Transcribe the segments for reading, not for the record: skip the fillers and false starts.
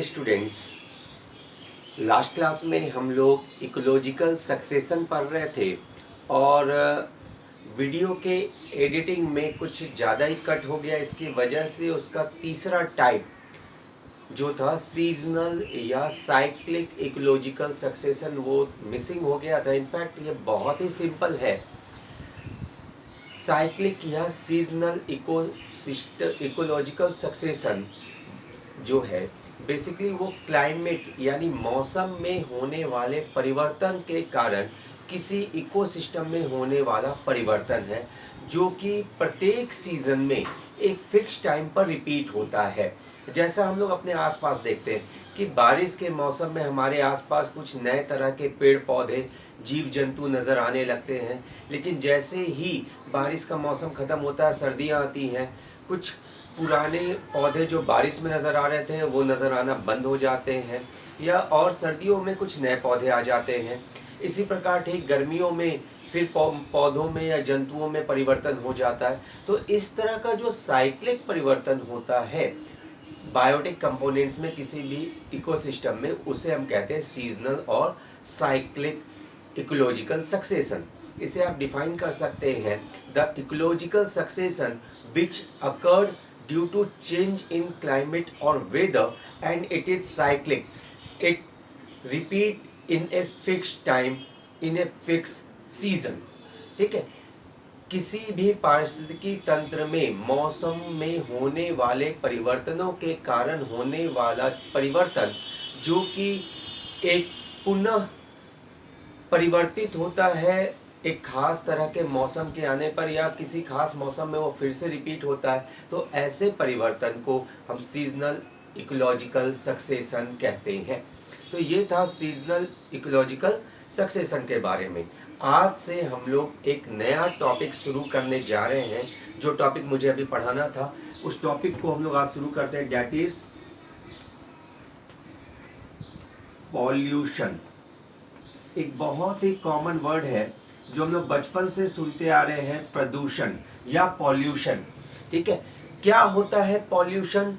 Students, last class में हम लोग इकोलॉजिकल सक्सेशन पढ़ रहे थे और वीडियो के एडिटिंग में कुछ ज़्यादा ही कट हो गया। इसकी वजह से उसका तीसरा टाइप जो था सीजनल या साइक्लिक इकोलॉजिकल सक्सेशन वो मिसिंग हो गया था। इनफैक्ट ये बहुत ही सिंपल है। साइक्लिक या सीजनल इकोलॉजिकल सक्सेशन जो है बेसिकली वो क्लाइमेट यानी मौसम में होने वाले परिवर्तन के कारण किसी इकोसिस्टम में होने वाला परिवर्तन है, जो कि प्रत्येक सीजन में एक फिक्स टाइम पर रिपीट होता है। जैसा हम लोग अपने आसपास देखते हैं कि बारिश के मौसम में हमारे आसपास कुछ नए तरह के पेड़ पौधे जीव जंतु नज़र आने लगते हैं, लेकिन जैसे ही बारिश का मौसम ख़त्म होता है, सर्दियाँ आती हैं, कुछ पुराने पौधे जो बारिश में नज़र आ रहे थे वो नज़र आना बंद हो जाते हैं, या और सर्दियों में कुछ नए पौधे आ जाते हैं। इसी प्रकार ठीक गर्मियों में फिर पौधों में या जंतुओं में परिवर्तन हो जाता है। तो इस तरह का जो साइक्लिक परिवर्तन होता है बायोटिक कंपोनेंट्स में किसी भी इकोसिस्टम में, उसे हम कहते हैं सीजनल और साइक्लिक इकोलॉजिकल सक्सेशन। इसे आप डिफाइन कर सकते हैं, the ecological succession which occurred due to change in climate or weather and it is cyclic. It repeat in a fixed time in a fixed season. ठीक है, किसी भी पारिस्थितिकी तंत्र में मौसम में होने वाले परिवर्तनों के कारण होने वाला परिवर्तन जो कि एक पुनः परिवर्तित होता है एक खास तरह के मौसम के आने पर, या किसी खास मौसम में वो फिर से रिपीट होता है, तो ऐसे परिवर्तन को हम सीजनल इकोलॉजिकल सक्सेशन कहते हैं। तो ये था सीजनल इकोलॉजिकल सक्सेशन के बारे में। आज से हम लोग एक नया टॉपिक शुरू करने जा रहे हैं। जो टॉपिक मुझे अभी पढ़ाना था उस टॉपिक को हम लोग आज शुरू करते हैं, दैट इज पॉल्यूशन। एक बहुत ही कॉमन वर्ड है जो हम लोग बचपन से सुनते आ रहे हैं, प्रदूषण या पॉल्यूशन। ठीक है, क्या होता है पॉल्यूशन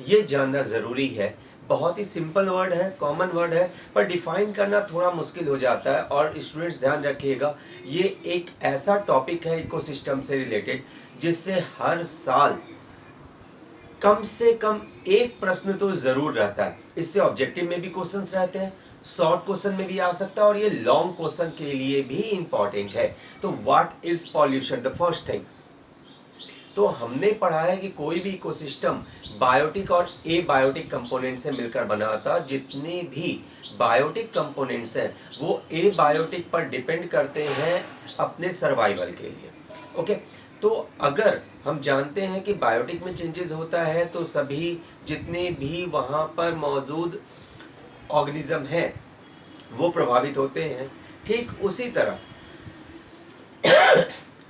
ये जानना ज़रूरी है। बहुत ही सिंपल वर्ड है, कॉमन वर्ड है, पर डिफाइन करना थोड़ा मुश्किल हो जाता है। और स्टूडेंट्स ध्यान रखिएगा, ये एक ऐसा टॉपिक है इकोसिस्टम से रिलेटेड जिससे हर साल कम से कम एक प्रश्न तो ज़रूर रहता है। इससे ऑब्जेक्टिव में भी क्वेश्चंस रहते हैं, शॉर्ट क्वेश्चन में भी आ सकता है, और ये लॉन्ग क्वेश्चन के लिए भी इंपॉर्टेंट है। तो what is pollution, the first thing. तो हमने पढ़ा है कि कोई भी इकोसिस्टम बायोटिक और एबायोटिक कंपोनेंट से मिलकर बना था। जितने भी बायोटिक कंपोनेंट्स हैं वो एबायोटिक पर डिपेंड करते हैं अपने सर्वाइवल के लिए। ओके, तो अगर हम जानते हैं कि बायोटिक में चेंजेस होता है तो सभी जितने भी वहाँ पर मौजूद ऑर्गेनिज्म हैं वो प्रभावित होते हैं। ठीक उसी तरह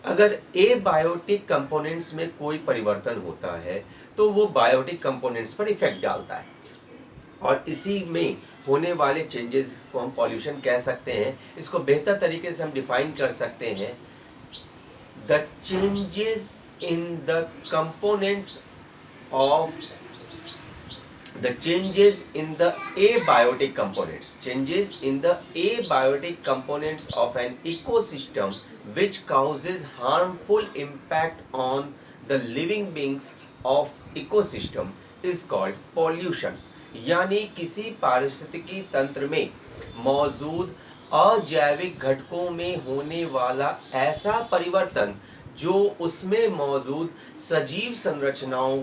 अगर एबायोटिक कंपोनेंट्स में कोई परिवर्तन होता है तो वो बायोटिक कंपोनेंट्स पर इफेक्ट डालता है, और इसी में होने वाले चेंजेस को हम पॉल्यूशन कह सकते हैं। इसको बेहतर तरीके से हम डिफाइन कर सकते हैं, the changes in the components of the changes in the abiotic components of an ecosystem which causes harmful impact on the living beings of ecosystem is called pollution। यानी किसी पारिस्थितिकी तंत्र में मौजूद अजैविक घटकों में होने वाला ऐसा परिवर्तन जो उसमें मौजूद सजीव संरचनाओं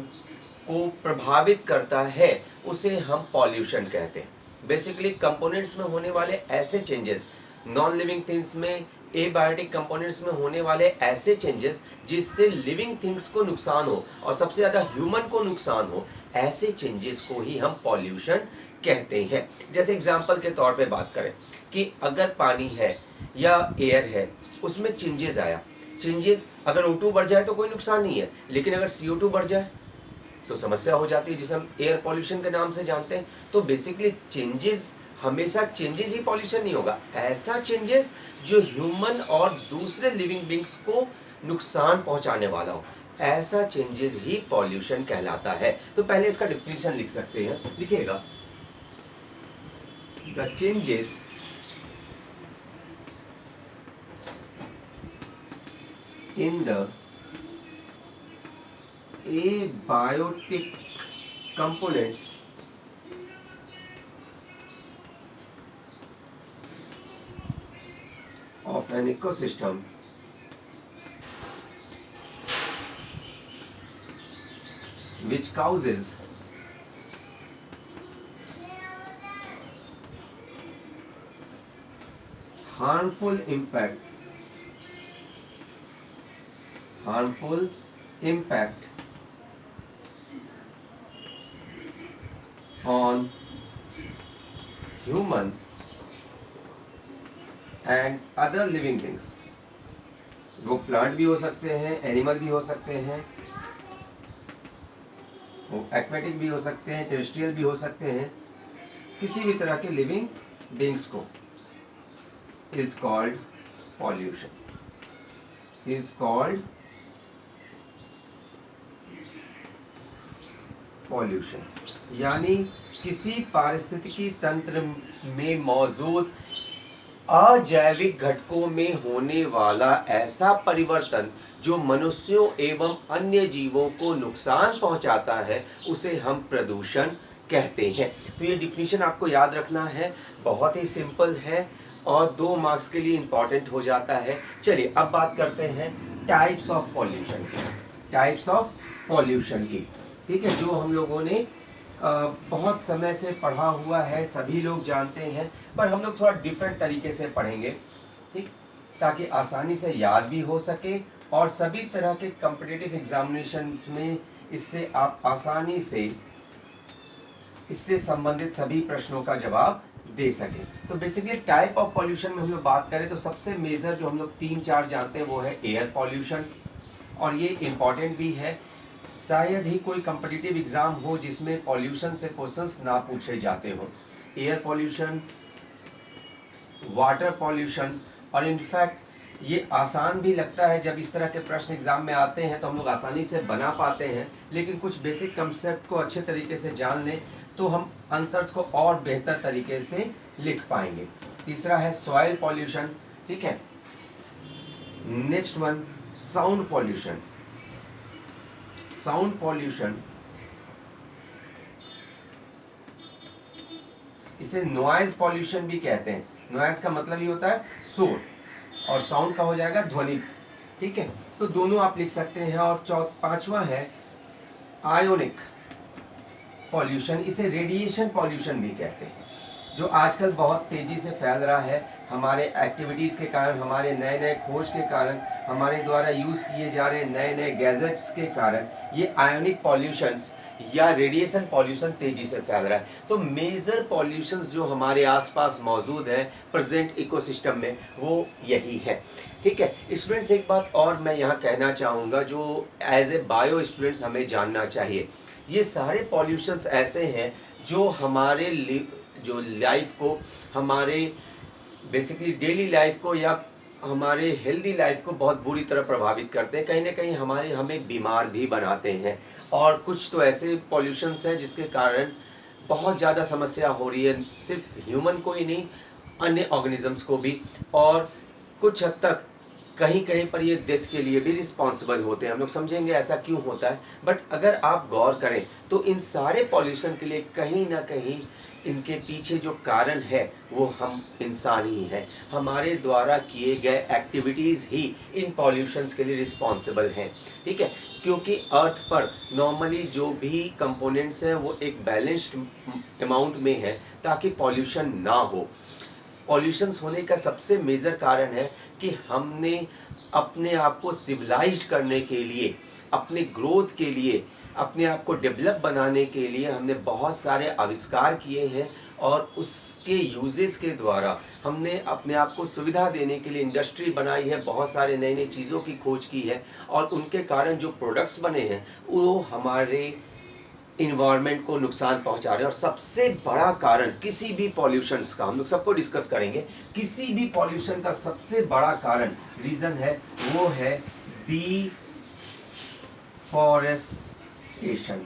को प्रभावित करता है, उसे हम पॉल्यूशन कहते हैं। बेसिकली कंपोनेंट्स में होने वाले ऐसे चेंजेस, नॉन लिविंग थिंग्स में, एबायोटिक कंपोनेंट्स में होने वाले ऐसे चेंजेस जिससे लिविंग थिंग्स को नुकसान हो और सबसे ज़्यादा ह्यूमन को नुकसान हो, ऐसे चेंजेस को ही हम पॉल्यूशन कहते हैं। जैसे एग्जांपल के तौर पे बात करें कि अगर पानी है या एयर है उसमें चेंजेस आया, चेंजेस अगर O2 बढ़ जाए तो कोई नुकसान नहीं है, लेकिन अगर CO2 बढ़ जाए तो समस्या हो जाती है, जिसे हम एयर पॉल्यूशन के नाम से जानते हैं। तो बेसिकली चेंजेस, हमेशा चेंजेस ही पॉल्यूशन नहीं होगा, ऐसा चेंजेस जो ह्यूमन और दूसरे लिविंग बींग्स को नुकसान पहुंचाने वाला हो, ऐसा चेंजेस ही पॉल्यूशन कहलाता है। तो पहले इसका डिफिनेशन लिख सकते हैं, लिखिएगा, the changes in the abiotic components of an ecosystem which causes harmful impact on human and other living beings। वो प्लांट भी हो सकते हैं, एनिमल भी हो सकते हैं, वो एक्वेटिक भी हो सकते हैं, टेरेस्ट्रियल भी हो सकते हैं, किसी भी तरह के लिविंग बींग्स को is called pollution, is called pollution. यानी किसी पारिस्थितिकी तंत्र में मौजूद अजैविक घटकों में होने वाला ऐसा परिवर्तन जो मनुष्यों एवं अन्य जीवों को नुकसान पहुंचाता है, उसे हम प्रदूषण कहते हैं। तो ये डिफिनीशन आपको याद रखना है, बहुत ही सिंपल है और 2 मार्क्स के लिए इंपॉर्टेंट हो जाता है। चलिए अब बात करते हैं टाइप्स ऑफ पॉल्यूशन की, टाइप्स ऑफ पॉल्यूशन की। ठीक है, जो हम लोगों ने बहुत समय से पढ़ा हुआ है, सभी लोग जानते हैं, पर हम लोग थोड़ा डिफरेंट तरीके से पढ़ेंगे, ठीक, ताकि आसानी से याद भी हो सके और सभी तरह के कॉम्पिटिटिव एग्जामिनेशंस में इससे आप आसानी से इससे संबंधित सभी प्रश्नों का जवाब दे सकें। तो बेसिकली टाइप ऑफ पॉल्यूशन में हम लोग बात करें तो सबसे मेजर जो हम लोग 3-4 जानते हैं वो है एयर पॉल्यूशन, और ये इम्पॉर्टेंट भी है। शायद ही कोई कॉम्पिटिटिव एग्जाम हो जिसमें पॉल्यूशन से क्वेश्चंस ना पूछे जाते हो। एयर पॉल्यूशन, वाटर पॉल्यूशन, और इनफैक्ट ये आसान भी लगता है जब इस तरह के प्रश्न एग्जाम में आते हैं तो हम लोग आसानी से बना पाते हैं, लेकिन कुछ बेसिक कंसेप्ट को अच्छे तरीके से जान लें तो हम आंसर्स को और बेहतर तरीके से लिख पाएंगे। तीसरा है सॉइल पॉल्यूशन, ठीक है। Next one sound pollution, sound pollution इसे नॉइज पॉल्यूशन भी कहते हैं। नॉइज का मतलब ये होता है शोर, और साउंड का हो जाएगा ध्वनि, ठीक है। तो दोनों आप लिख सकते हैं। और 5वां है आयोनिक पॉल्यूशन, इसे रेडिएशन पॉल्यूशन भी कहते हैं, जो आजकल बहुत तेजी से फैल रहा है हमारे एक्टिविटीज़ के कारण, हमारे नए नए खोज के कारण, हमारे द्वारा यूज़ किए जा रहे नए नए गैजेट्स के कारण ये आयोनिक पॉल्यूशंस या रेडिएशन पॉल्यूशन तेजी से फैल रहा है। तो मेजर पॉल्यूशंस जो हमारे आसपास मौजूद हैं प्रेजेंट इकोसिस्टम में, वो यही है, ठीक है। स्टूडेंट्स, एक बात और मैं यहाँ कहना चाहूँगा जो एज ए बायो स्टूडेंट्स हमें जानना चाहिए। ये सारे पॉल्यूशंस ऐसे हैं जो हमारे जो लाइफ को, हमारे बेसिकली डेली लाइफ को या हमारे हेल्दी लाइफ को बहुत बुरी तरह प्रभावित करते हैं, कहीं ना कहीं हमें बीमार भी बनाते हैं। और कुछ तो ऐसे पॉल्यूशंस हैं जिसके कारण बहुत ज़्यादा समस्या हो रही है, सिर्फ ह्यूमन को ही नहीं, अन्य ऑर्गेनिजम्स को भी, और कुछ हद तक कहीं कहीं पर ये डेथ के लिए भी रिस्पॉन्सिबल होते हैं। हम लोग समझेंगे ऐसा क्यों होता है, बट अगर आप गौर करें तो इन सारे पॉल्यूशन के लिए कहीं ना कहीं इनके पीछे जो कारण है वो हम इंसान ही हैं। हमारे द्वारा किए गए एक्टिविटीज़ ही इन पॉल्यूशंस के लिए रिस्पॉन्सिबल हैं, ठीक है। क्योंकि अर्थ पर नॉर्मली जो भी कंपोनेंट्स हैं वो एक बैलेंस्ड अमाउंट में है ताकि पॉल्यूशन ना हो। पॉल्यूशंस होने का सबसे मेजर कारण है कि हमने अपने आप को सिविलाइज्ड करने के लिए, अपने ग्रोथ के लिए, अपने आप को डेवलप बनाने के लिए हमने बहुत सारे आविष्कार किए हैं, और उसके यूजेस के द्वारा हमने अपने आप को सुविधा देने के लिए इंडस्ट्री बनाई है, बहुत सारे नई नई चीज़ों की खोज की है, और उनके कारण जो प्रोडक्ट्स बने हैं वो हमारे इन्वायरमेंट को नुकसान पहुंचा रहे हैं। और सबसे बड़ा कारण किसी भी पॉल्यूशंस का, हम लोग सबको डिस्कस करेंगे, किसी भी पॉल्यूशन का सबसे बड़ा कारण रीज़न है वो है डिफॉरेस्टेशन,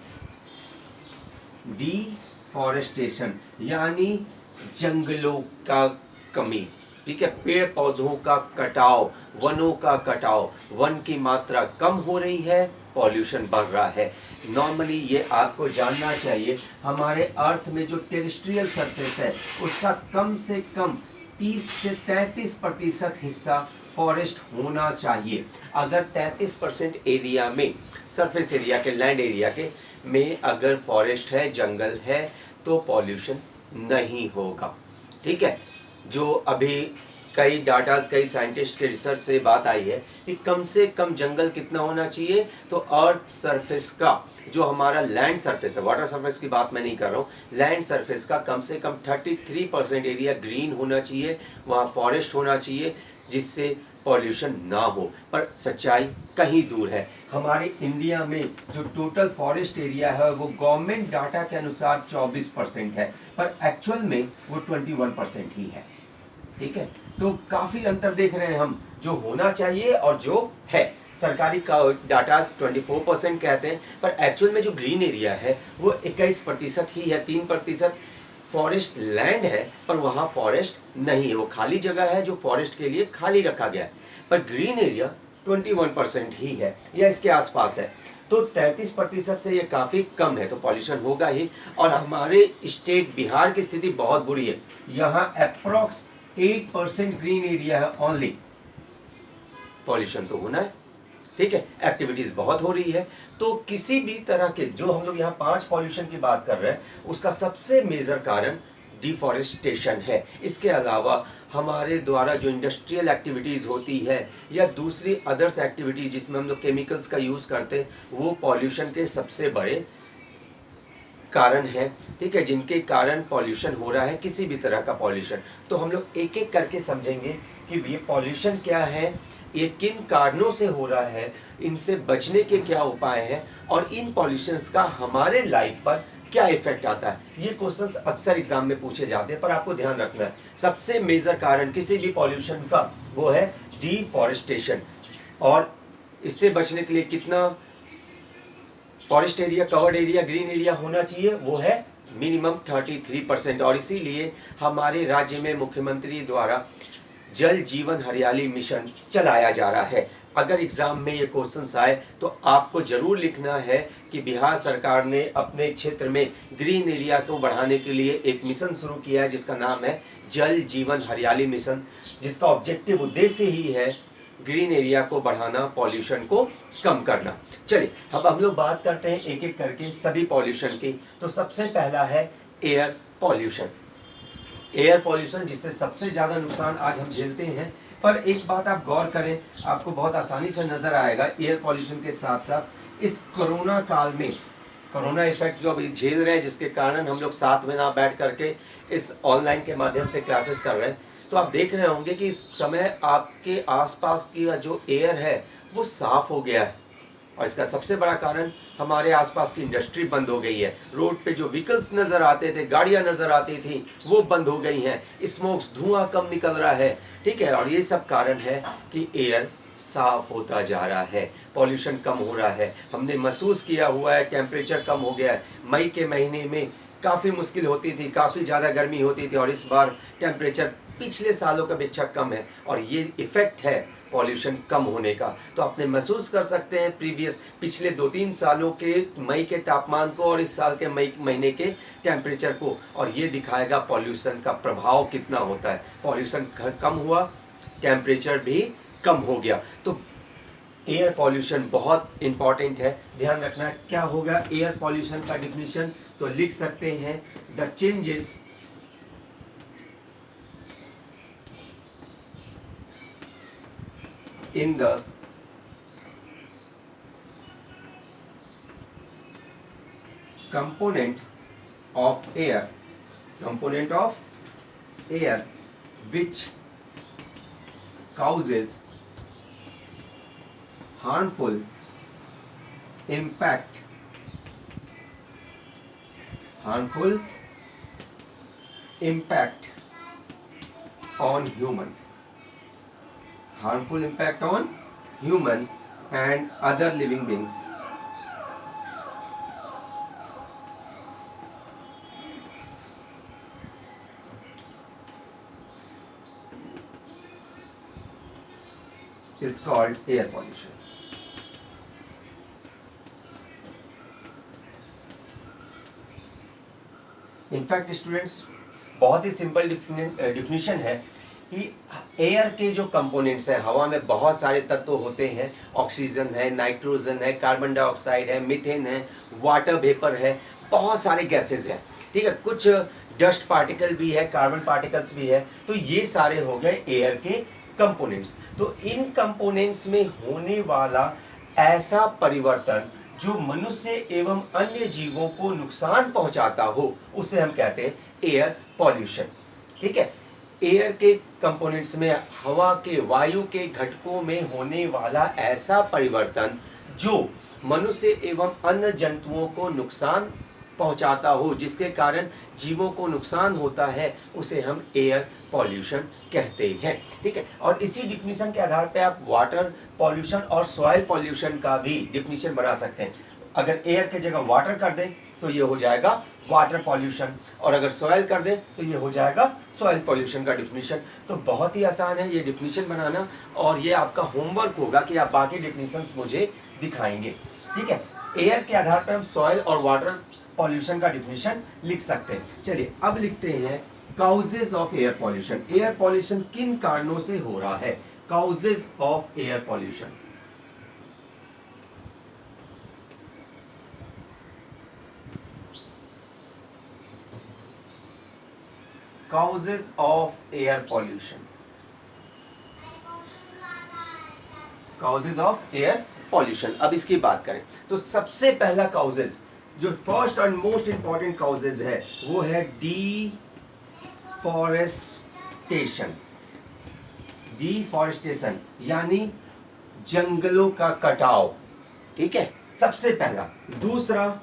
डिफॉरेस्टेशन यानी जंगलों का कमी, ठीक है, पेड़ पौधों का कटाव, वनों का कटाव, वन की मात्रा कम हो रही है, पॉल्यूशन बढ़ रहा है। नॉर्मली ये आपको जानना चाहिए, हमारे अर्थ में जो टेरेस्ट्रियल सरफेस है उसका कम से कम 30 से 33% हिस्सा फॉरेस्ट होना चाहिए। अगर 33% एरिया में, सरफेस एरिया के, लैंड एरिया के में अगर फॉरेस्ट है, जंगल है, तो पॉल्यूशन नहीं होगा, ठीक है। जो अभी कई डाटाज, कई साइंटिस्ट के रिसर्च से बात आई है कि कम से कम जंगल कितना होना चाहिए, तो अर्थ सरफेस का जो हमारा लैंड सरफेस है, वाटर सरफेस की बात मैं नहीं कर रहा हूँ, लैंड सरफेस का कम से कम 33% एरिया ग्रीन होना चाहिए, वहाँ फॉरेस्ट होना चाहिए, जिससे पॉल्यूशन ना हो। पर सच्चाई कहीं दूर है। हमारे इंडिया में जो टोटल फॉरेस्ट एरिया है वो गवर्नमेंट डाटा के अनुसार 24% है, पर एक्चुअल में वो 21% ही है, ठीक है। तो काफी अंतर देख रहे हैं हम, जो होना चाहिए और जो है। सरकारी का डाटा 24% कहते हैं, पर एक्चुअल में जो ग्रीन एरिया है वो 21% ही है। 3% फॉरेस्ट लैंड है, पर वहां फॉरेस्ट नहीं है, वो खाली जगह है जो फॉरेस्ट के लिए खाली रखा गया है। पर ग्रीन एरिया 21% ही है या इसके आसपास है, तो 33% से ये काफी कम है, तो पॉल्यूशन होगा ही। और हमारे स्टेट बिहार की स्थिति बहुत बुरी है, यहाँ अप्रोक्स 8% ग्रीन एरिया है ओनली, पॉल्यूशन तो होना है, ठीक है। एक्टिविटीज बहुत हो रही है, तो किसी भी तरह के, जो हम लोग यहाँ 5 पॉल्यूशन की बात कर रहे हैं, उसका सबसे मेजर कारण डिफॉरेस्टेशन है। इसके अलावा हमारे द्वारा जो इंडस्ट्रियल एक्टिविटीज होती है या दूसरी अदर्स एक्टिविटीज जिसमें हम लोग केमिकल्स का यूज करते हैं, वो पॉल्यूशन के सबसे बड़े कारण है, ठीक है, जिनके कारण पॉल्यूशन हो रहा है, किसी भी तरह का पॉल्यूशन। तो हम लोग एक एक करके समझेंगे कि ये पॉल्यूशन क्या है, ये किन कारणों से हो रहा है, इनसे बचने के क्या उपाय हैं, और इन पॉल्यूशंस का हमारे लाइफ पर क्या इफेक्ट आता है। ये क्वेश्चंस अक्सर एग्जाम में पूछे जाते हैं, पर आपको ध्यान रखना है सबसे मेजर कारण किसी भी पॉल्यूशन का वो है डिफॉरेस्टेशन। और इससे बचने के लिए कितना forest area, covered area, green area होना चाहिए, वो है मिनिमम 33%। और इसीलिए हमारे राज्य में मुख्यमंत्री द्वारा जल जीवन हरियाली मिशन चलाया जा रहा है। अगर एग्जाम में ये क्वेश्चंस आए तो आपको जरूर लिखना है कि बिहार सरकार ने अपने क्षेत्र में ग्रीन एरिया को बढ़ाने के लिए एक मिशन शुरू किया है, जिसका नाम है जल जीवन हरियाली मिशन, जिसका ऑब्जेक्टिव उद्देश्य ही है ग्रीन एरिया को बढ़ाना, पॉल्यूशन को कम करना। चलिए अब हम लोग बात करते हैं एक एक करके सभी पॉल्यूशन की। तो सबसे पहला है एयर पॉल्यूशन। एयर पॉल्यूशन, जिससे सबसे ज्यादा नुकसान आज हम झेलते हैं। पर एक बात आप गौर करें, आपको बहुत आसानी से नजर आएगा, एयर पॉल्यूशन के साथ साथ इस कोरोना काल में, कोरोना इफेक्ट जो अभी झेल रहे हैं, जिसके कारण हम लोग साथ में ना बैठ करके इस ऑनलाइन के माध्यम से क्लासेस कर रहे हैं, तो आप देख रहे होंगे कि इस समय आपके आसपास की जो एयर है वो साफ हो गया है। और इसका सबसे बड़ा कारण हमारे आसपास की इंडस्ट्री बंद हो गई है। रोड पे जो व्हीकल्स नजर आते थे, गाड़ियां नजर आती थी, वो बंद हो गई हैं, स्मोक्स, धुआं कम निकल रहा है, ठीक है। और ये सब कारण है कि एयर साफ होता जा रहा है, पॉल्यूशन कम हो रहा है। हमने महसूस किया हुआ है, टेम्परेचर कम हो गया है। मई के महीने में काफ़ी मुश्किल होती थी, काफ़ी ज़्यादा गर्मी होती थी, और इस बार टेम्परेचर पिछले सालों का अपेक्षा कम है, और ये इफेक्ट है पॉल्यूशन कम होने का। तो आपने महसूस कर सकते हैं पिछले 2-3 सालों के मई के तापमान को और इस साल के मई महीने के टेम्परेचर को, और ये दिखाएगा पॉल्यूशन का प्रभाव कितना होता है। पॉल्यूशन कम हुआ, टेम्परेचर भी कम हो गया। तो एयर पॉल्यूशन बहुत इंपॉर्टेंट है, ध्यान रखना। क्या होगा एयर पॉल्यूशन का डिफिनीशन, तो लिख सकते हैं the changes in the component of air which causes harmful impact on human, harmful impact on human and other living beings, is called air pollution. In fact students, बहुत ही सिंपल डिफिनीशन है कि air के जो components हैं, हवा में बहुत सारे तत्व होते हैं, ऑक्सीजन है, नाइट्रोजन है, कार्बन डाइऑक्साइड है, मीथेन है, वाटर वेपर है, बहुत सारे गैसेज हैं, ठीक है, कुछ डस्ट पार्टिकल भी है, कार्बन पार्टिकल्स भी है, तो ये सारे हो गए एयर के कंपोनेंट्स। तो इन कंपोनेंट्स में होने वाला ऐसा परिवर्तन जो मनुष्य एवं अन्य जीवों को नुकसान पहुंचाता हो, उसे हम कहते हैं एयर पॉल्यूशन, ठीक है। एयर के कंपोनेंट्स में हवा के, वायु के घटकों में होने वाला ऐसा परिवर्तन जो मनुष्य एवं अन्य जंतुओं को नुकसान पहुंचाता हो, जिसके कारण जीवों को नुकसान होता है, उसे हम एयर पॉल्यूशन कहते हैं, ठीक है। और इसी डिफिनीशन के आधार पे आप वाटर पॉल्यूशन और सॉइल पॉल्यूशन का भी डिफिनीशन बना सकते हैं। अगर एयर के जगह वाटर कर दें तो ये हो जाएगा वाटर पॉल्यूशन, और अगर सॉइल कर दें तो ये हो जाएगा सॉइल पॉल्यूशन का डिफिनीशन। तो बहुत ही आसान है ये डिफिनीशन बनाना, और ये आपका होमवर्क होगा कि आप बाकी डिफिनीशंस मुझे दिखाएंगे, ठीक है। एयर के आधार पर हम सॉइल और वाटर पॉल्यूशन का डिफिनीशन लिख सकते हैं। चलिए अब लिखते हैं causes of air pollution. Air pollution किन कारणों से हो रहा है? Causes of air pollution. Causes of air pollution, causes of air pollution. अब इसकी बात करें तो सबसे पहला काउजेज, जो फर्स्ट और मोस्ट इंपॉर्टेंट काउजेज है, वो है डिफॉरेस्टेशन। डिफॉरेस्टेशन यानी जंगलों का कटाव, ठीक है, सबसे पहला। दूसरा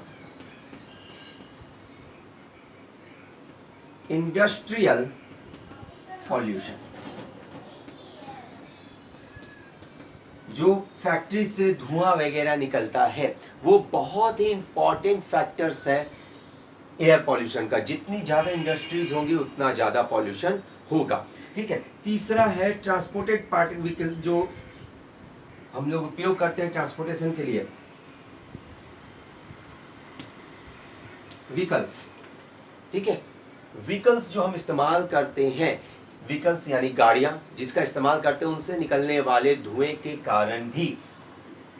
इंडस्ट्रियल पॉल्यूशन, जो फैक्ट्री से धुआं वगैरह निकलता है, वो बहुत ही इंपॉर्टेंट फैक्टर्स है एयर पॉल्यूशन का। जितनी ज़्यादा इंडस्ट्रीज होंगी उतना ज़्यादा पॉल्यूशन होगा, ठीक है। तीसरा है ट्रांसपोर्टेड पार्टी व्हीकल, जो हम लोग उपयोग करते हैं ट्रांसपोर्टेशन के लिए, व्हीकल्स, ठीक है। व्हीकल्स जो हम इस्तेमाल करते हैं, व्हीकल्स यानी गाड़ियां जिसका इस्तेमाल करते हैं, उनसे निकलने वाले धुएं के कारण भी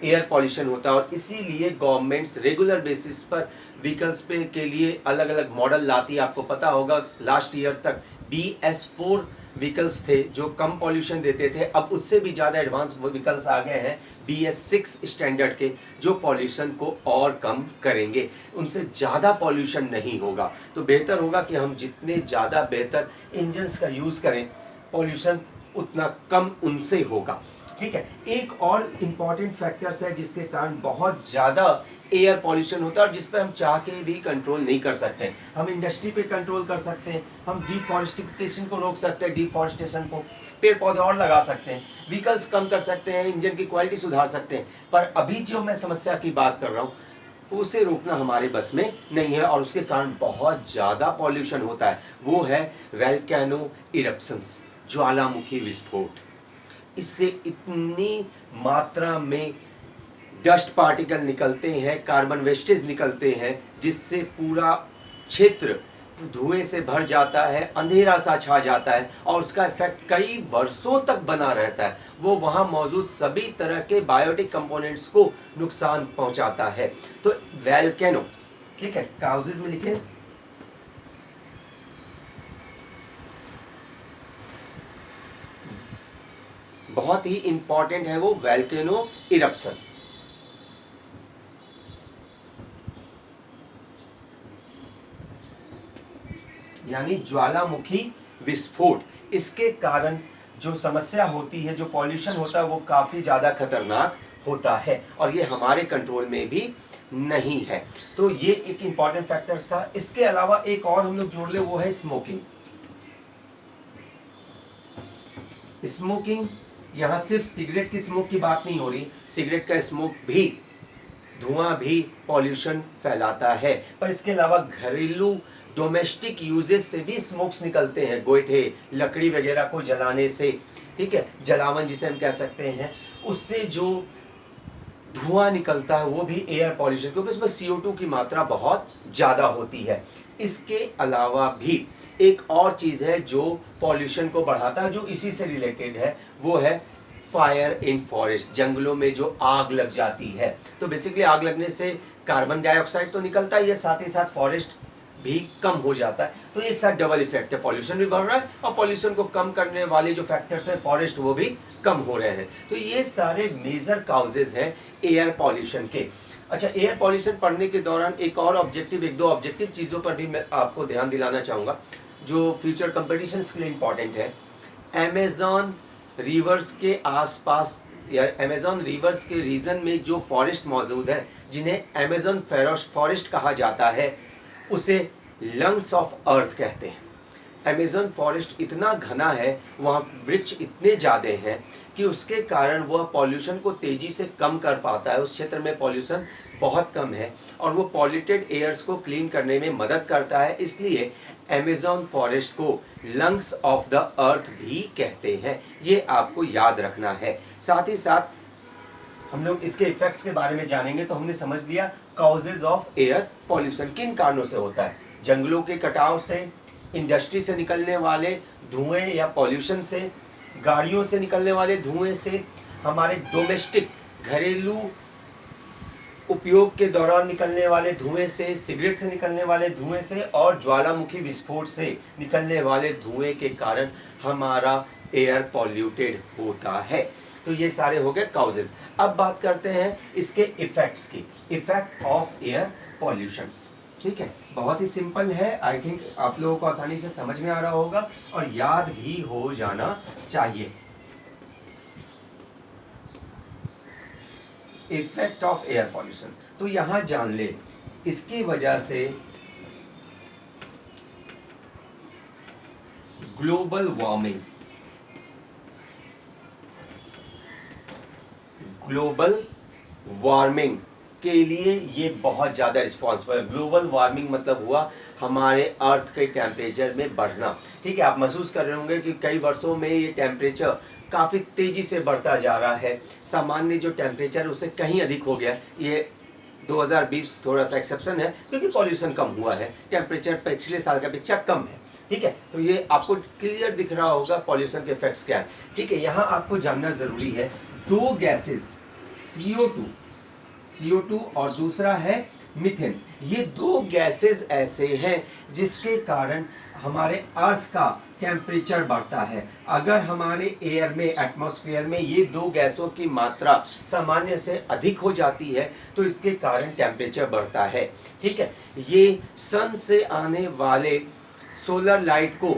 एयर पॉल्यूशन होता है। और इसीलिए गवर्नमेंट्स रेगुलर बेसिस पर व्हीकल्स पे के लिए अलग अलग मॉडल लाती है। आपको पता होगा लास्ट ईयर तक BS4 व्हीकल्स थे जो कम पॉल्यूशन देते थे, अब उससे भी ज़्यादा एडवांस व्हीकल्स आ गए हैं BS6 स्टैंडर्ड के, जो पॉल्यूशन को और कम करेंगे, उनसे ज़्यादा पॉल्यूशन नहीं होगा। तो बेहतर होगा कि हम जितने ज़्यादा बेहतर इंजन्स का यूज़ करें, पॉल्यूशन उतना कम उनसे होगा, ठीक है। एक और इम्पॉर्टेंट फैक्टर्स है जिसके कारण बहुत ज़्यादा एयर पॉल्यूशन होता है और जिस पर हम चाह के भी कंट्रोल नहीं कर सकते। हम इंडस्ट्री पे कंट्रोल कर सकते हैं, हम डिफॉरेस्टेशन को रोक सकते हैं, डिफॉरेस्टेशन को, पेड़ पौधे और लगा सकते हैं, व्हीकल्स कम कर सकते हैं, इंजन की क्वालिटी सुधार सकते हैं। पर अभी जो मैं समस्या की बात कर रहा हूँ उसे रोकना हमारे बस में नहीं है, और उसके कारण बहुत ज़्यादा पॉल्यूशन होता है। वो है वोल्केनो इरप्शंस, ज्वालामुखी विस्फोट। इससे इतनी मात्रा में डस्ट पार्टिकल निकलते हैं, कार्बन वेस्टेज निकलते हैं, जिससे पूरा क्षेत्र धुएं से भर जाता है, अंधेरा सा छा जाता है, और उसका इफेक्ट कई वर्षों तक बना रहता है। वो वहाँ मौजूद सभी तरह के बायोटिक कंपोनेंट्स को नुकसान पहुंचाता है। तो वोल्केनो, ठीक है, काउजेज में लिखे बहुत ही इंपॉर्टेंट है वो वोल्केनो इरप्शन। यानी ज्वालामुखी विस्फोट। इसके कारण जो समस्या होती है, जो पॉल्यूशन होता है, वो काफ़ी ज़्यादा खतरनाक होता है और ये हमारे कंट्रोल में भी नहीं है। तो ये एक इम्पॉर्टेंट फैक्टर्स था। इसके अलावा एक और हम लोग जोड़ ले, वो है स्मोकिंग। स्मोकिंग, यहाँ सिर्फ सिगरेट की स्मोक की बात नहीं हो रही, सिगरेट का स्मोक भी, धुआं भी पॉल्यूशन फैलाता है। पर इसके अलावा घरेलू डोमेस्टिक यूजेस से भी स्मोक्स निकलते हैं, गोईठे, लकड़ी वगैरह को जलाने से ठीक है, जलावन जिसे हम कह सकते हैं, उससे जो धुआं निकलता है वो भी एयर पॉल्यूशन, क्योंकि उसमें CO2 की मात्रा बहुत ज़्यादा होती है। इसके अलावा भी एक और चीज़ है जो पॉल्यूशन को बढ़ाता है, जो इसी से रिलेटेड है, वो है फायर इन फॉरेस्ट। जंगलों में जो आग लग जाती है, तो बेसिकली आग लगने से कार्बन डाइऑक्साइड तो निकलता ही है, साथ ही साथ फॉरेस्ट भी कम हो जाता है। तो एक साथ डबल इफेक्ट है, पॉल्यूशन भी बढ़ रहा है और पॉल्यूशन को कम करने वाले जो फैक्टर्स हैं फॉरेस्ट, वो भी कम हो रहे हैं। तो ये सारे मेजर काउजेज हैं एयर पॉल्यूशन के। अच्छा, एयर पॉल्यूशन पढ़ने के दौरान एक और ऑब्जेक्टिव, एक दो ऑब्जेक्टिव चीज़ों पर भी मैं आपको ध्यान दिलाना चाहूँगा जो फ्यूचर कंपटीशंस के लिए इंपॉर्टेंट है। अमेजॉन रिवर्स के आसपास या अमेजॉन रिवर्स के रीजन में जो फॉरेस्ट मौजूद है, जिन्हें अमेजॉन फॉरेस्ट कहा जाता है, उसे लंग्स ऑफ अर्थ कहते हैं। अमेजन फॉरेस्ट इतना घना है, वहाँ वृक्ष इतने ज़्यादा हैं कि उसके कारण वह पॉल्यूशन को तेज़ी से कम कर पाता है। उस क्षेत्र में पॉल्यूशन बहुत कम है और वो पॉल्यूटेड एयर्स को क्लीन करने में मदद करता है, इसलिए अमेजॉन फॉरेस्ट को लंग्स ऑफ द अर्थ भी कहते हैं। ये आपको याद रखना है। साथ ही साथ हम लोग इसके इफेक्ट्स के बारे में जानेंगे। तो हमने समझ लिया काउजेज ऑफ एयर पॉल्यूशन किन कारणों से होता है। जंगलों के कटाव से, इंडस्ट्री से निकलने वाले धुएं या पॉल्यूशन से, गाड़ियों से निकलने वाले धुएं से, हमारे डोमेस्टिक घरेलू उपयोग के दौरान निकलने वाले धुएं से, सिगरेट से निकलने वाले धुएं से और ज्वालामुखी विस्फोट से निकलने वाले धुएं के कारण हमारा एयर पॉल्यूटेड होता है। तो ये सारे हो गए काउजेज। अब बात करते हैं इसके इफेक्ट्स की, इफेक्ट ऑफ एयर पॉल्यूशंस। ठीक है, बहुत ही सिंपल है, आई थिंक आप लोगों को आसानी से समझ में आ रहा होगा और याद भी हो जाना चाहिए। इफेक्ट ऑफ एयर पॉल्यूशन, तो यहां जान ले, इसकी वजह से ग्लोबल वार्मिंग, ग्लोबल वार्मिंग के लिए ये बहुत ज़्यादा रिस्पॉन्सिबल है। ग्लोबल वार्मिंग मतलब हुआ हमारे अर्थ के टेम्परेचर में बढ़ना। ठीक है, आप महसूस कर रहे होंगे कि कई वर्षों में ये टेम्परेचर काफ़ी तेज़ी से बढ़ता जा रहा है। सामान्य जो टेम्परेचर उससे कहीं अधिक हो गया। ये 2020 थोड़ा सा एक्सेप्शन है क्योंकि पॉल्यूशन कम हुआ है, टेम्परेचर पिछले साल का अपेक्षा कम है। ठीक है, तो ये आपको क्लियर दिख रहा होगा पॉल्यूशन के इफेक्ट्स क्या है। ठीक है, यहाँ आपको जानना ज़रूरी है, दो गैसेस CO2 और दूसरा है मीथेन, ये दो गैसेस ऐसे हैं जिसके कारण हमारे अर्थ का टेम्परेचर बढ़ता है। अगर हमारे एयर में, एटमॉस्फेयर में ये दो गैसों की मात्रा सामान्य से अधिक हो जाती है तो इसके कारण टेम्परेचर बढ़ता है। ठीक है, ये सन से आने वाले सोलर लाइट को,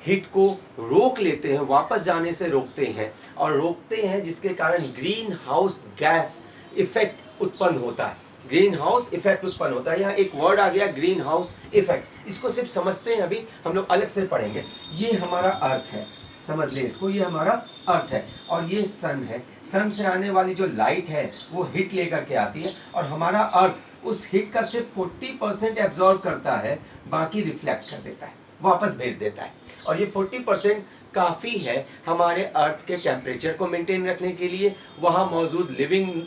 हीट को रोक लेते हैं, वापस जाने से रोकते हैं और रोकते हैं, जिसके कारण ग्रीन हाउस गैस इफेक्ट उत्पन्न होता है। ग्रीन हाउस इफेक्ट उत्पन्न होता है। यहाँ एक वर्ड आ गया ग्रीन हाउस इफेक्ट, इसको सिर्फ समझते हैं, अभी हम लोग अलग से पढ़ेंगे। ये हमारा अर्थ है, समझ लें इसको, ये हमारा अर्थ है और ये सन है। सन से आने वाली जो लाइट है वो हीट लेकर के आती है और हमारा अर्थ उस हीट का सिर्फ 40% एब्जॉर्ब करता है, बाकी रिफ्लेक्ट कर देता है, वापस भेज देता है। और ये 40% काफ़ी है हमारे अर्थ के टेम्परेचर को मेंटेन रखने के लिए, वहाँ मौजूद लिविंग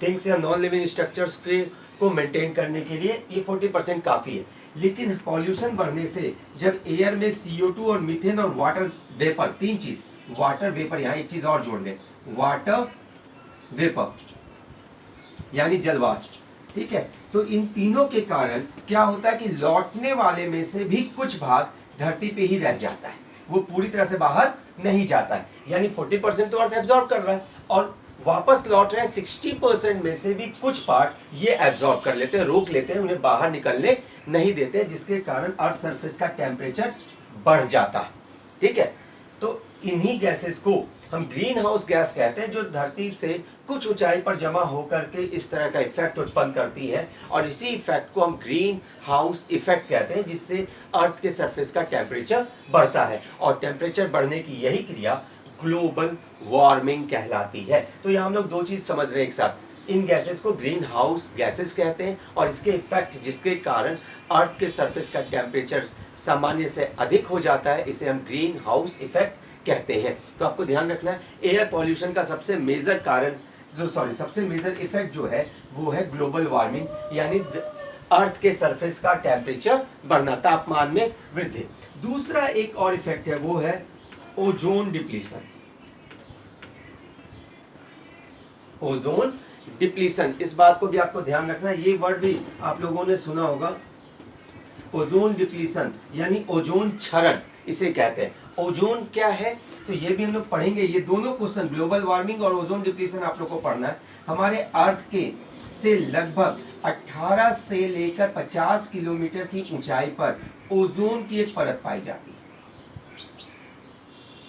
थिंग्स या नॉन लिविंग स्ट्रक्चर्स के को मेंटेन करने के लिए ये 40% काफ़ी है। लेकिन पॉल्यूशन बढ़ने से जब एयर में CO2 और मीथेन और वाटर वेपर, तीन चीज़, वाटर वेपर, यहाँ एक चीज़ और जोड़ लें, वाटर वेपर यानी जलवाष्प। ठीक है, तो इन तीनों के कारण क्या होता है कि लौटने वाले में से भी कुछ भाग धरती पे ही रह जाता है, वो पूरी तरह से बाहर नहीं जाता है। यानी 40% तो अर्थ एब्जॉर्ब कर रहा है और वापस लौट रहे हैं 60% में से भी कुछ पार्ट ये एब्जॉर्ब कर लेते हैं, रोक लेते हैं, उन्हें बाहर निकलने नहीं देते, जिसके कारण अर्थ सरफेस का टेम्परेचर बढ़ जाता है। ठीक है, तो इन्हीं गैसेस को हम ग्रीन हाउस गैस कहते हैं, जो धरती से कुछ ऊंचाई पर जमा होकर के इस तरह का इफेक्ट उत्पन्न करती है और इसी इफेक्ट को हम ग्रीन हाउस इफेक्ट कहते हैं, जिससे अर्थ के सरफेस का टेम्परेचर बढ़ता है और टेम्परेचर बढ़ने की यही क्रिया ग्लोबल वार्मिंग कहलाती है। तो यहाँ हम लोग दो चीज समझ रहे हैं एक साथ, इन गैसेस को ग्रीन हाउस गैसेस कहते हैं और इसके इफेक्ट जिसके कारण अर्थ के सरफेस का टेम्परेचर सामान्य से अधिक हो जाता है, इसे हम ग्रीन हाउस इफेक्ट कहते हैं। तो आपको ध्यान रखना है, एयर पॉल्यूशन का सबसे मेजर कारण सबसे मेजर इफेक्ट जो है वो है ग्लोबल वार्मिंग, यानी अर्थ के सरफेस का टेम्परेचर बढ़ना, तापमान में वृद्धि। दूसरा एक और इफेक्ट है, वो है ओजोन डिप्लीशन। ओजोन डिप्लीशन, इस बात को भी आपको ध्यान रखना है, ये वर्ड भी आप लोगों ने सुना होगा। ओजोन डिप्लीशन यानी ओजोन क्षरण इसे कहते हैं। ओजोन क्या है, तो ये भी हम लोग पढ़ेंगे। ये दोनों क्वेश्चन, ग्लोबल वार्मिंग और ओजोन डिप्लीशन, आप लोग को पढ़ना है। हमारे अर्थ के से लगभग 18 से लेकर 50 किलोमीटर की ऊंचाई पर ओजोन की एक परत पाई जाती है।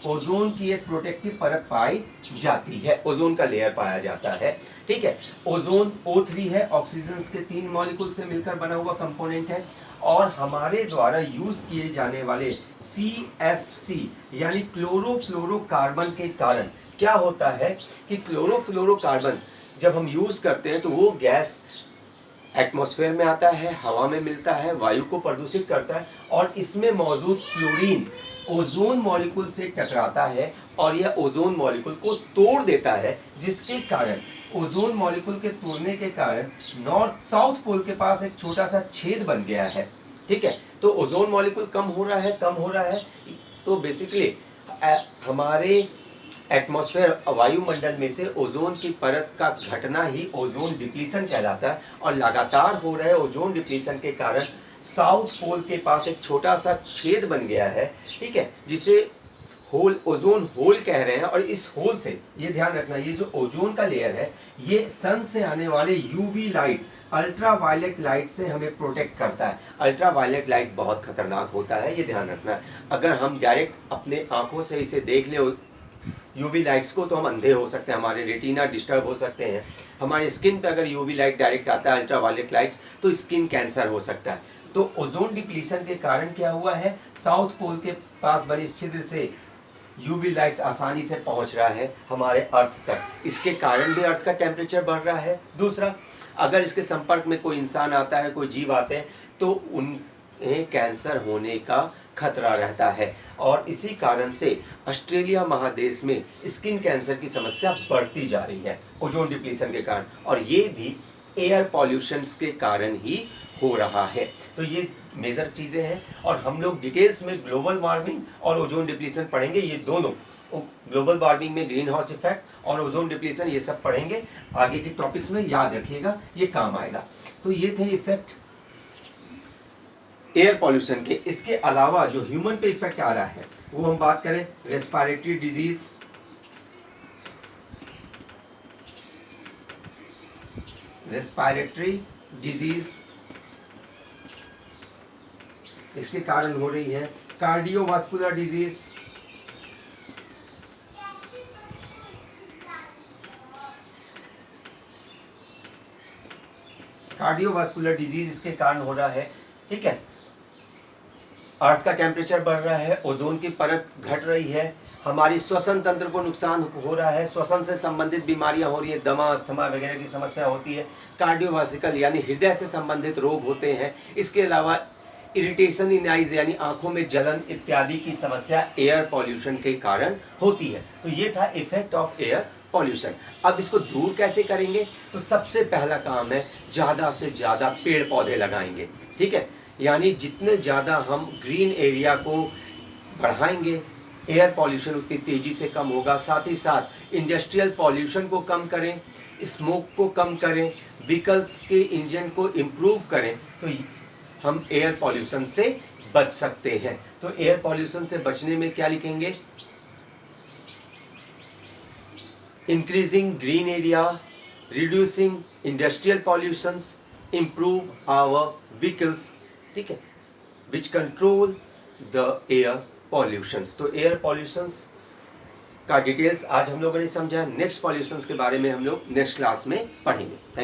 ओजोन की एक प्रोटेक्टिव परत पाई जाती है, ओजोन का लेयर पाया जाता है। ठीक है, ओजोन O3 है, ऑक्सीजन के 3 मॉलिक्यूल से मिलकर बना हुआ कंपोनेंट है। और हमारे द्वारा यूज किए जाने वाले CFC यानी क्लोरोफ्लोरोकार्बन के कारण क्या होता है कि क्लोरोफ्लोरोकार्बन जब हम यूज करते हैं तो वो गैस एटमॉस्फेयर में आता है, हवा में मिलता है, वायु को प्रदूषित करता है, और इसमें मौजूद क्लोरीन ओजोन मॉलिक्यूल से टकराता है और यह ओजोन मॉलिक्यूल को तोड़ देता है, जिसके कारण ओजोन मॉलिक्यूल के तोड़ने के कारण नॉर्थ साउथ पोल के पास एक छोटा सा छेद बन गया है। ठीक है, तो ओजोन मॉलिक्यूल कम हो रहा है, तो बेसिकली हमारे एटमॉस्फेयर वायुमंडल में से ओजोन की परत का घटना ही ओजोन डिप्लीशन कहलाता है। और लगातार हो रहे ओजोन डिप्लीशन के कारण साउथ पोल के पास एक छोटा सा छेद बन गया है। ठीक है, जिसे होल, ओजोन होल कह रहे हैं। और इस होल से ये ध्यान रखना, ये जो ओजोन का लेयर है ये सन से आने वाले UV light, ultraviolet light से हमें प्रोटेक्ट करता है। अल्ट्रा वायलेट लाइट बहुत खतरनाक होता है, ये ध्यान रखना है। अगर हम डायरेक्ट अपने आंखों से इसे देख लें यूवी लाइट्स को, तो हम अंधे हो सकते हैं, हमारे रेटिना डिस्टर्ब हो सकते हैं। हमारे स्किन पे अगर यूवी लाइट डायरेक्ट आता है, अल्ट्रा वायलेट लाइट्स, तो स्किन कैंसर हो सकता है। तो ओजोन डिप्लीशन के कारण क्या हुआ है, साउथ पोल के पास बने इस छिद्र से यूवी लाइट्स आसानी से पहुंच रहा है हमारे अर्थ तक, इसके कारण भी अर्थ का टेम्परेचर बढ़ रहा है। दूसरा, अगर इसके संपर्क में कोई इंसान आता है, कोई जीव आते हैं, तो उन्हें कैंसर होने का खतरा रहता है। और इसी कारण से ऑस्ट्रेलिया महादेश में स्किन कैंसर की समस्या बढ़ती जा रही है ओजोन डिप्लीशन के कारण, और ये भी एयर पॉल्यूशन के कारण ही हो रहा है। तो ये मेजर चीज़ें हैं, और हम लोग डिटेल्स में ग्लोबल वार्मिंग और ओजोन डिप्लीशन पढ़ेंगे। ये दोनों, ग्लोबल वार्मिंग में ग्रीन हाउस इफेक्ट और ओजोन डिप्लीशन, ये सब पढ़ेंगे आगे के टॉपिक्स में, याद रखिएगा, ये काम आएगा। तो ये थे इफेक्ट एयर पॉल्यूशन के। इसके अलावा जो ह्यूमन पे इफेक्ट आ रहा है वो हम बात करें, रेस्पिरेटरी डिजीज, इसके कारण हो रही है कार्डियोवास्कुलर डिजीज, इसके कारण हो रहा है। ठीक है, अर्थ का टेम्परेचर बढ़ रहा है, ओजोन की परत घट रही है, हमारी श्वसन तंत्र को नुकसान हो रहा है, श्वसन से संबंधित बीमारियां हो रही है, दमा, अस्थमा वगैरह की समस्या होती है, कार्डियोवास्कुलर यानी हृदय से संबंधित रोग होते हैं। इसके अलावा इरिटेशन इन आइज यानी आंखों में जलन इत्यादि की समस्या एयर पॉल्यूशन के कारण होती है। तो ये था इफेक्ट ऑफ एयर पॉल्यूशन। अब इसको दूर कैसे करेंगे, तो सबसे पहला काम है ज़्यादा से ज़्यादा पेड़ पौधे लगाएंगे। ठीक है, यानी जितने ज़्यादा हम ग्रीन एरिया को बढ़ाएंगे, एयर पॉल्यूशन उतनी तेज़ी से कम होगा। साथ ही साथ इंडस्ट्रियल पॉल्यूशन को कम करें, स्मोक को कम करें, व्हीकल्स के इंजन को इम्प्रूव करें, तो हम एयर पॉल्यूशन से बच सकते हैं। तो एयर पॉल्यूशन से बचने में क्या लिखेंगे, increasing green area, reducing industrial pollutions, improve our vehicles, ठीक है, which control the air pollutions. तो एयर पॉल्यूशंस का डिटेल्स आज हम लोगों ने समझा। नेक्स्ट पॉल्यूशंस के बारे में हम लोग नेक्स्ट क्लास में पढ़ेंगे।